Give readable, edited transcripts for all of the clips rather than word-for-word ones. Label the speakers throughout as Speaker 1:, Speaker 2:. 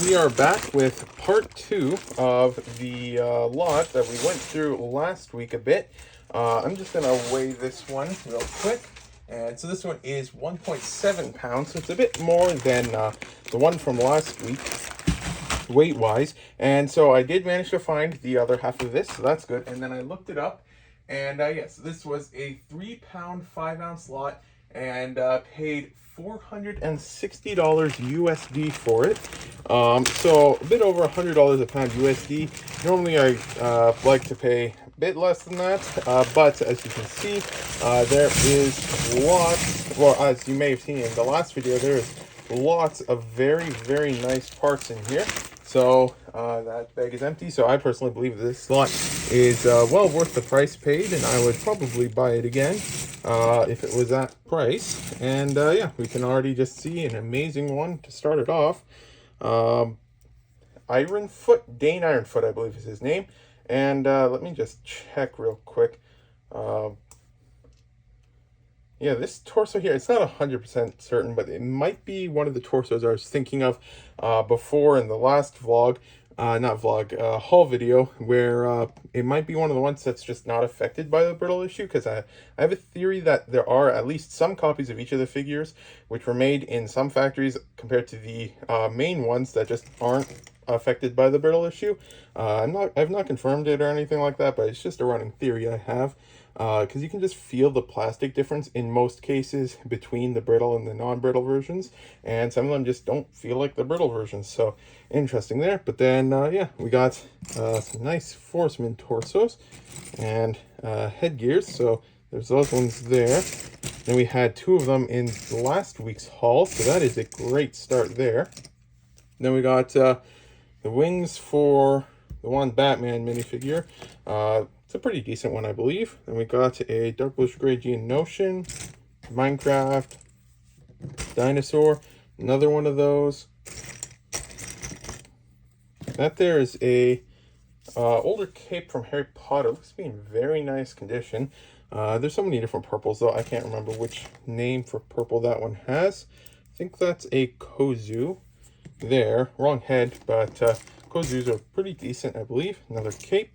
Speaker 1: We are back with part 2 of the lot that we went through last week a bit. I'm just going to weigh this one real quick. And so this one is 1.7 pounds, so it's a bit more than the one from last week, weight-wise. And so I did manage to find the other half of this, so that's good. And then I looked it up, and yes, this was a 3-pound, 5-ounce lot, and paid $460 USD for it. So a bit over $100 a pound USD. Normally I like to pay a bit less than that, but as you can see, there is lots, well, as you may have seen in the last video, there is lots of very, very nice parts in here. So that bag is empty, so I personally believe this lot is well worth the price paid, and I would probably buy it again if it was that price. And yeah, we can already just see an amazing one to start it off. Ironfoot, Dane Ironfoot, I believe is his name. And let me just check real quick. Yeah, this torso here, it's not 100% certain, but it might be one of the torsos I was thinking of before in the last vlog, haul video, where it might be one of the ones that's just not affected by the brittle issue, because I have a theory that there are at least some copies of each of the figures which were made in some factories compared to the main ones that just aren't affected by the brittle issue. I've not confirmed it or anything like that, but it's just a running theory I have. Because you can just feel the plastic difference in most cases between the brittle and the non-brittle versions, and some of them just don't feel like the brittle versions, so interesting there. But then yeah, we got some nice Forceman torsos and headgears, so there's those ones there. Then we had 2 of them in last week's haul, so that is a great start there. Then we got the wings for the one Batman minifigure. It's a pretty decent one, I believe. Then we got a Dark Bluish Gray Geonosian, Minecraft, Dinosaur, another one of those. That there is a older cape from Harry Potter. Looks to be in very nice condition. There's so many different purples, though I can't remember which name for purple that one has. I think that's a Kozu. There, wrong head, but Kozus are pretty decent, I believe. Another cape.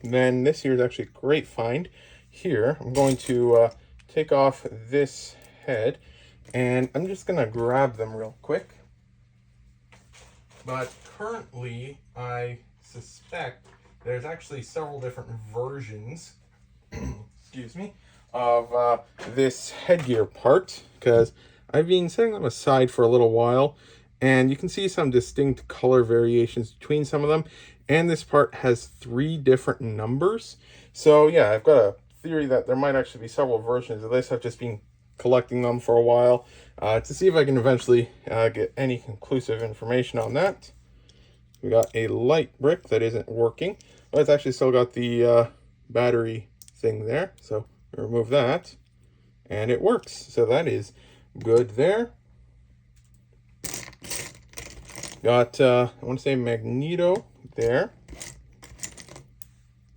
Speaker 1: Then this here is actually a great find. Here, I'm going to take off this head, and I'm just going to grab them real quick. But currently, I suspect there's actually several different versions, excuse me, of this headgear part, because I've been setting them aside for a little while, and you can see some distinct color variations between some of them. And this part has 3 different numbers. So yeah, I've got a theory that there might actually be several versions of this. I've just been collecting them for a while to see if I can eventually get any conclusive information on that. We got a light brick that isn't working, but it's actually still got the battery thing there. So we remove that, and it works. So that is good there. Got, I want to say Magneto there.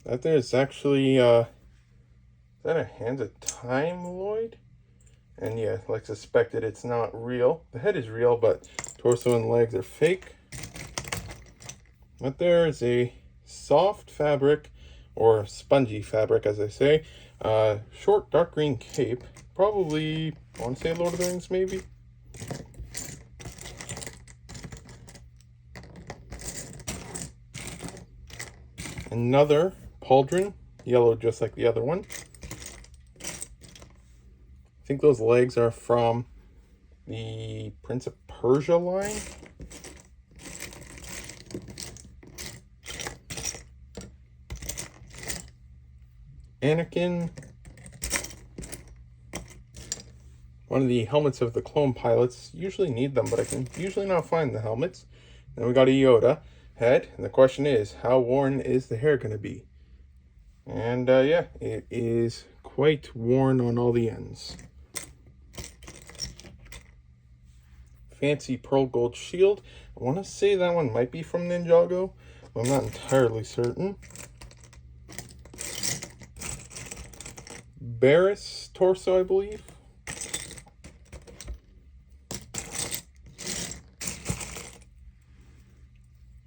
Speaker 1: That there's actually, is that a Hands of Time Lloyd? And yeah, like suspected, it's not real. The head is real, but torso and legs are fake. But there is a soft fabric, or spongy fabric, as I say. Short dark green cape. Probably, I want to say Lord of the Rings, maybe? Another pauldron, yellow just like the other one. I think those legs are from the Prince of Persia line. Anakin. One of the helmets of the clone pilots. Usually need them, but I can usually not find the helmets. Then we got a Yoda head, and the question is, how worn is the hair going to be? And yeah, it is quite worn on all the ends. Fancy pearl gold shield. I want to say that one might be from Ninjago, but I'm not entirely certain. Barris torso, I believe.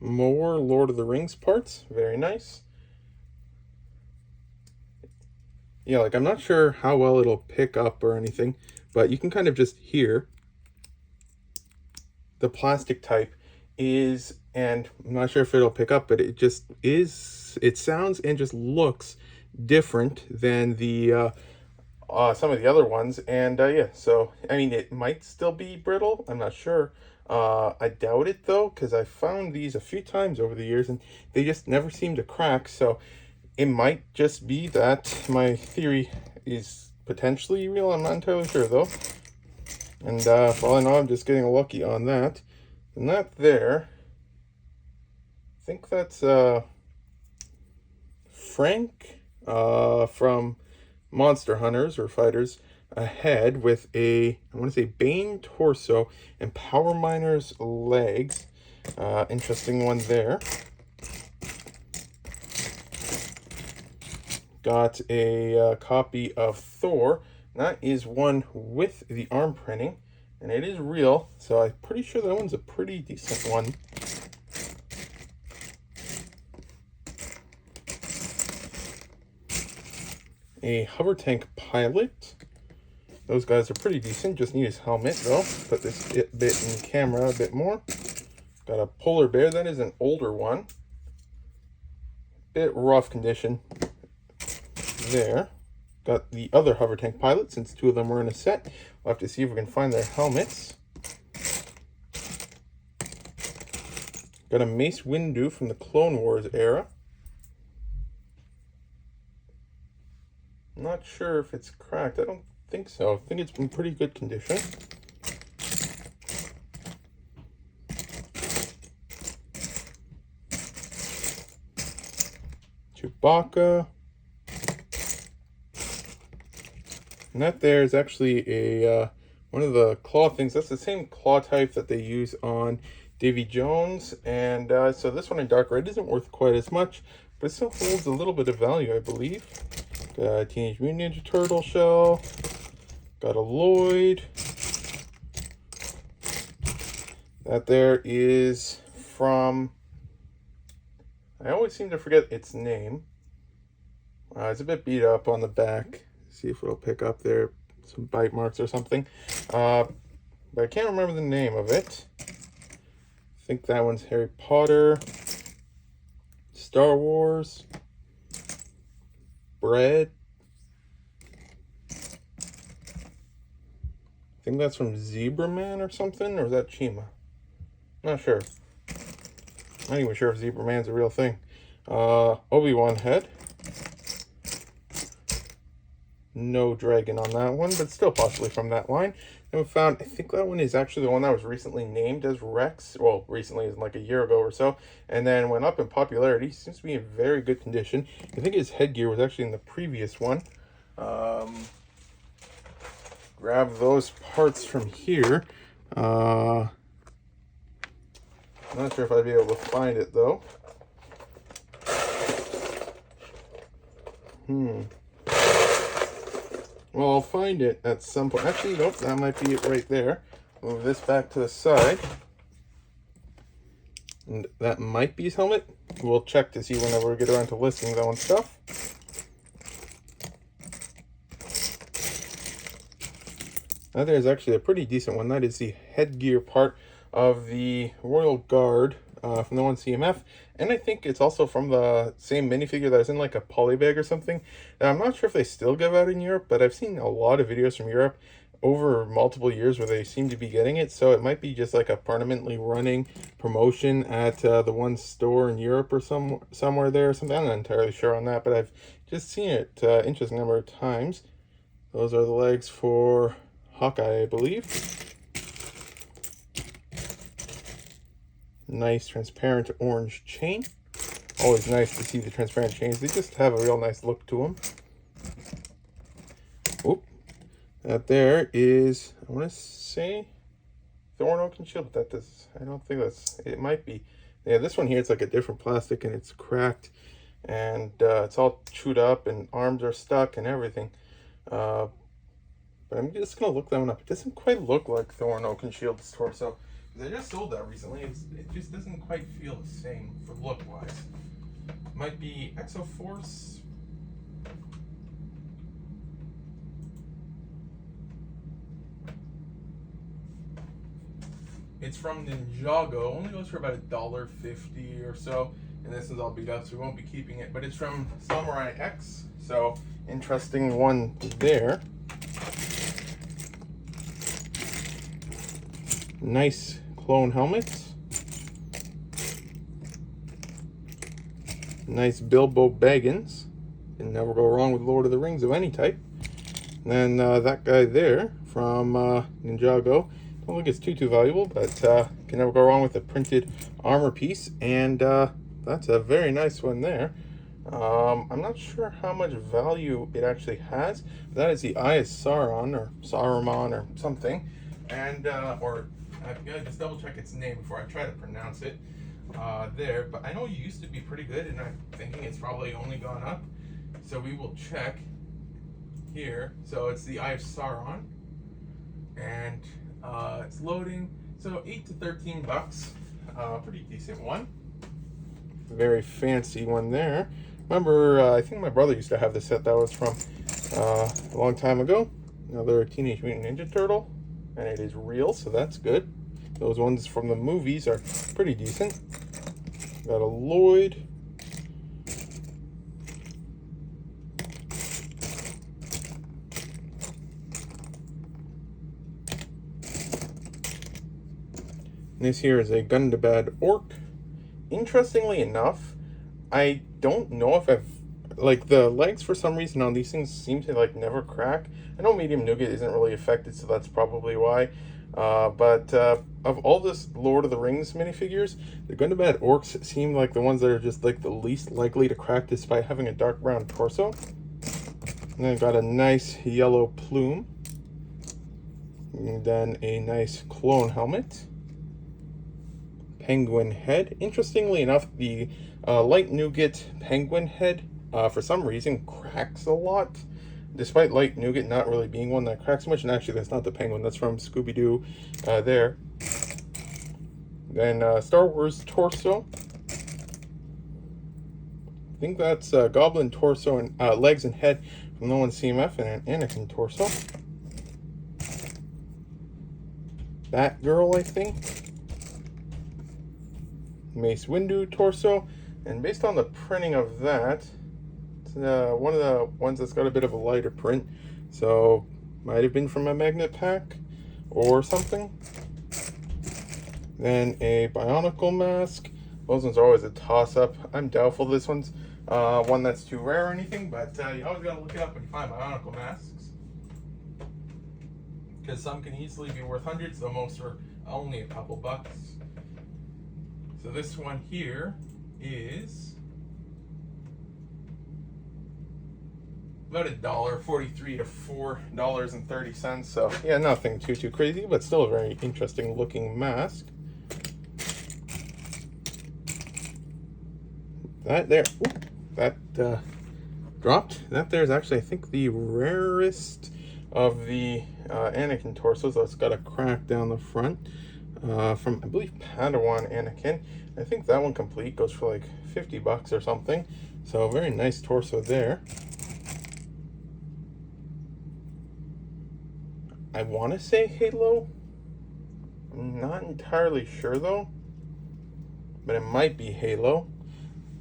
Speaker 1: more Lord of the Rings parts. Very nice. Yeah, like I'm not sure how well it'll pick up or anything, but you can kind of just hear the plastic type is, and I'm not sure if it'll pick up, but it just is, it sounds and just looks different than the some of the other ones. And yeah, so I mean, it might still be brittle, I'm not sure. I doubt it though, because I found these a few times over the years and they just never seem to crack. So it might just be that my theory is potentially real. I'm not entirely sure though. And for all I know, I'm just getting lucky on that. And that there, I think that's Frank from Monster Hunters or Fighters Ahead with a, I want to say Bane torso and Power Miner's legs. Interesting one there. Got a copy of Thor. That is one with the arm printing, and it is real, so I'm pretty sure that one's a pretty decent one. A hover tank pilot. Those guys are pretty decent. Just need his helmet though. Put this bit in camera a bit more. Got a polar bear. That is an older one. Bit rough condition there. Got the other hover tank pilot, since two of them were in a set. We'll have to see if we can find their helmets. Got a Mace Windu from the Clone Wars era. I'm not sure if it's cracked. I don't think so. I think it's in pretty good condition. Chewbacca. And that there is actually a one of the claw things. That's the same claw type that they use on Davy Jones. And so this one in dark red isn't worth quite as much, but it still holds a little bit of value, I believe. Got a Teenage Mutant Ninja Turtle shell. Got a Lloyd. That there is from, I always seem to forget its name. It's a bit beat up on the back. See if it'll pick up there, some bite marks or something. But I can't remember the name of it. I think that one's Harry Potter, Star Wars, Bread. I think that's from Zebra Man or something, or is that Chima? Not sure. Not even sure if Zebra Man's a real thing. Obi-Wan head. No dragon on that one, but still possibly from that line. And we found, I think that one is actually the one that was recently named as Rex. Well, recently is like a year ago or so. And then went up in popularity. Seems to be in very good condition. I think his headgear was actually in the previous one. Grab those parts from here. I'm not sure if I'd be able to find it though. Well, I'll find it at some point. Actually, nope, that might be it right there. Move this back to the side. And that might be his helmet. We'll check to see whenever we get around to listing that one stuff. That there is actually a pretty decent one. That is the headgear part of the Royal Guard from the one CMF. And I think it's also from the same minifigure that was in like a poly bag or something. Now, I'm not sure if they still give out in Europe, but I've seen a lot of videos from Europe over multiple years where they seem to be getting it. So it might be just like a permanently running promotion at the one store in Europe or somewhere there or something. I'm not entirely sure on that, but I've just seen it interesting number of times. Those are the legs for Hawkeye, I believe. Nice transparent orange chain. Always nice to see the transparent chains. They just have a real nice look to them. Oop. That there is, I want to say, Thorn Oak and Shield. That does, I don't think that's, it might be. Yeah, this one here, it's like a different plastic and it's cracked. And it's all chewed up and arms are stuck and everything. But I'm just going to look that one up. It doesn't quite look like Thorn Oak and Shield's torso. I just sold that recently. It just doesn't quite feel the same for look-wise. Might be Exoforce. It's from Ninjago. Only goes for about $1.50 or so. And this is all beat up, so we won't be keeping it. But it's from Samurai X. So, interesting one there. Nice clone helmets. Nice Bilbo Baggins. Can never go wrong with Lord of the Rings of any type. And then that guy there from Ninjago. Don't think it's too valuable, but can never go wrong with a printed armor piece. And that's a very nice one there. I'm not sure how much value it actually has. That is the Eye of Sauron or Saruman or something. And I've got to just double check its name before I try to pronounce it there. But I know it used to be pretty good, and I'm thinking it's probably only gone up. So we will check here. So it's the Eye of Sauron, and it's loading. So 8 to 13 bucks. Pretty decent one. Very fancy one there. Remember, I think my brother used to have the set that was from a long time ago. Another Teenage Mutant Ninja Turtle. And it is real, so that's good. Those ones from the movies are pretty decent. Got a Lloyd. This here is a Gundabad Orc. Interestingly enough, I don't know if I've, like, the legs for some reason on these things seem to like never crack. I know medium nougat isn't really affected, so that's probably why. But of all this Lord of the Rings minifigures, the Gundabad Orcs seem like the ones that are just like the least likely to crack despite having a dark brown torso. And then got a nice yellow plume. And then a nice clone helmet. Penguin head. Interestingly enough, the light nougat penguin head for some reason cracks a lot, despite light nougat not really being one that cracks much. And actually, that's not the penguin, that's from Scooby-Doo there. Then Star Wars torso. I think that's Goblin torso and legs and head from No One CMF, and an Anakin torso. Batgirl, I think. Mace Windu torso, and based on the printing of that, it's one of the ones that's got a bit of a lighter print, so might have been from a magnet pack or something. Then a Bionicle mask. Those ones are always a toss-up. I'm doubtful this one's one that's too rare or anything, but you always gotta look it up when you find Bionicle masks, because some can easily be worth hundreds, though most are only a couple bucks. So this one here is about $1.43 to $4.30. So yeah, nothing too crazy, but still a very interesting looking mask. That there, that dropped. That there is actually, I think, the rarest of the Anakin torsos. So it's got a crack down the front. From, I believe, Padawan Anakin. I think that one complete goes for like 50 bucks or something. So very nice torso there. I want to say Halo. I'm not entirely sure though, but it might be Halo.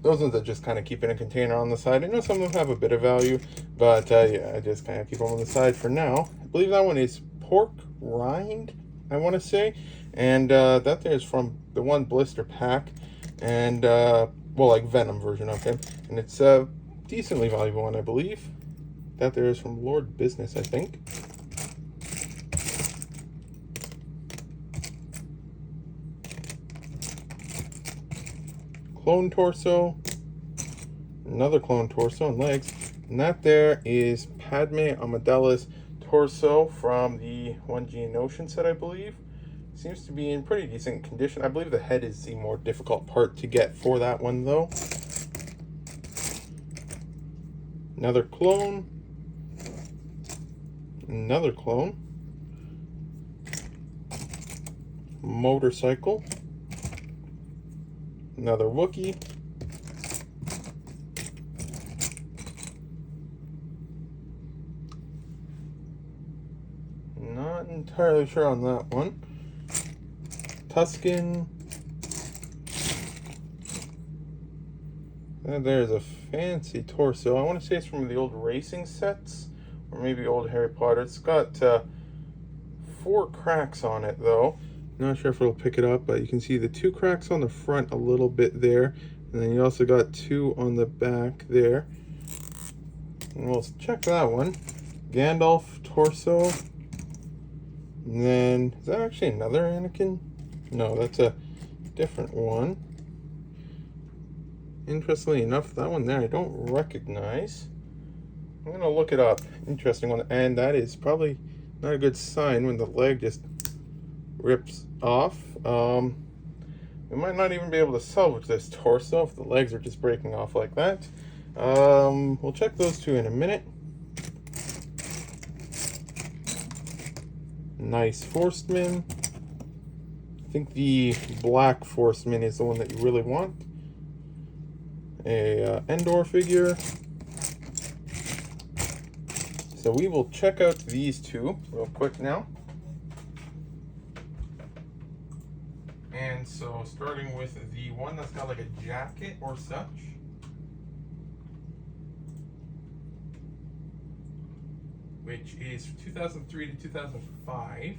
Speaker 1: Those ones that just kind of keep in a container on the side. I know some of them have a bit of value, but yeah, I just kind of keep them on the side for now. I believe that one is Pork Rind, I want to say. And that there is from the one blister pack, and well, like Venom version of him, and it's a decently valuable one, I believe. That there is from Lord Business, I think. Clone torso, another clone torso and legs, and that there is Padme Amidala's torso from the 1G in Ocean set, I believe. Seems to be in pretty decent condition. I believe the head is the more difficult part to get for that one, though. Another clone. Another clone. motorcycle, another Wookiee, not entirely sure on that one, Tuscan, and there's a fancy torso. I want to say it's from the old racing sets, or maybe old Harry Potter. It's got 4 cracks on it though. Not sure if it'll pick it up, but you can see the 2 cracks on the front a little bit there, and then you also got 2 on the back there. And we'll check that one. Gandalf torso. And then, is that actually another Anakin? No, that's a different one. Interestingly enough, that one there I don't recognize. I'm gonna look it up. Interesting one, and that is probably not a good sign when the leg just rips off. We might not even be able to salvage this torso if the legs are just breaking off like that. We'll check those two in a minute. Nice Forstman. I think the black Forstman is the one that you really want. A Endor figure. So we will check out these two real quick now. And so starting with the one that's got like a jacket or such. Which is 2003 to 2005.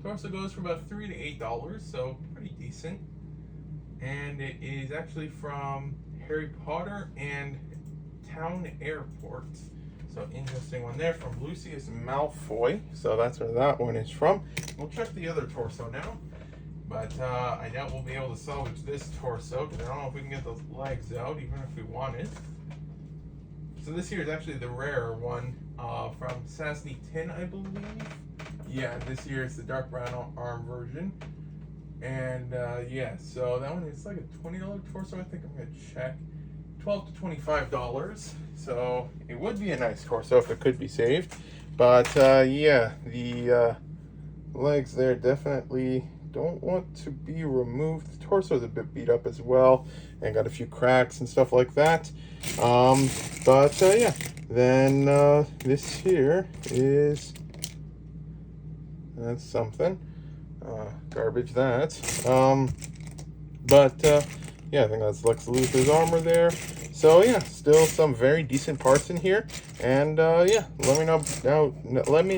Speaker 1: Torso goes for about $3 to $8, so pretty decent. And it is actually from Harry Potter and Town Airport. So interesting one there from Lucius Malfoy. So that's where that one is from. We'll check the other torso now. But I doubt we'll be able to salvage this torso because I don't know if we can get those legs out, even if we wanted. So this here is actually the rarer one from Sassy Tin, I believe. Yeah, this here is the dark brown arm version. And yeah, so that one is like a $20 torso. I think I'm gonna check. $12 to $25. So it would be a nice torso if it could be saved. But yeah, the legs there definitely don't want to be removed. The torso is a bit beat up as well and got a few cracks and stuff like that. But yeah, then this here is, that's something. Garbage that. But yeah, I think that's Lex Luthor's armor there. So yeah, still some very decent parts in here. And yeah, let me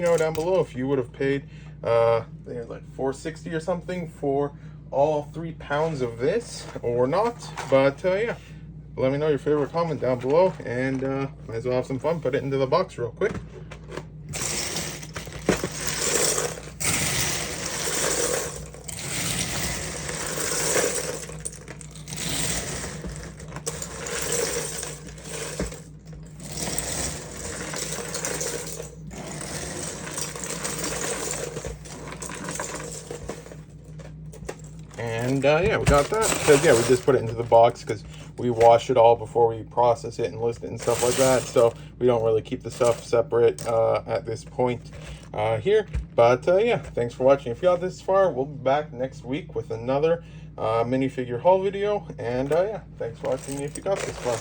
Speaker 1: know down below if you would have paid I think it was like $4.60 or something for all 3 pounds of this or not. But yeah, let me know your favorite comment down below, and might as well have some fun. Put it into the box real quick. And yeah, we got that. Because yeah, we just put it into the box because we wash it all before we process it and list it and stuff like that. So we don't really keep the stuff separate at this point here. But yeah, thanks for watching. If you got this far, we'll be back next week with another minifigure haul video. And yeah, thanks for watching if you got this far.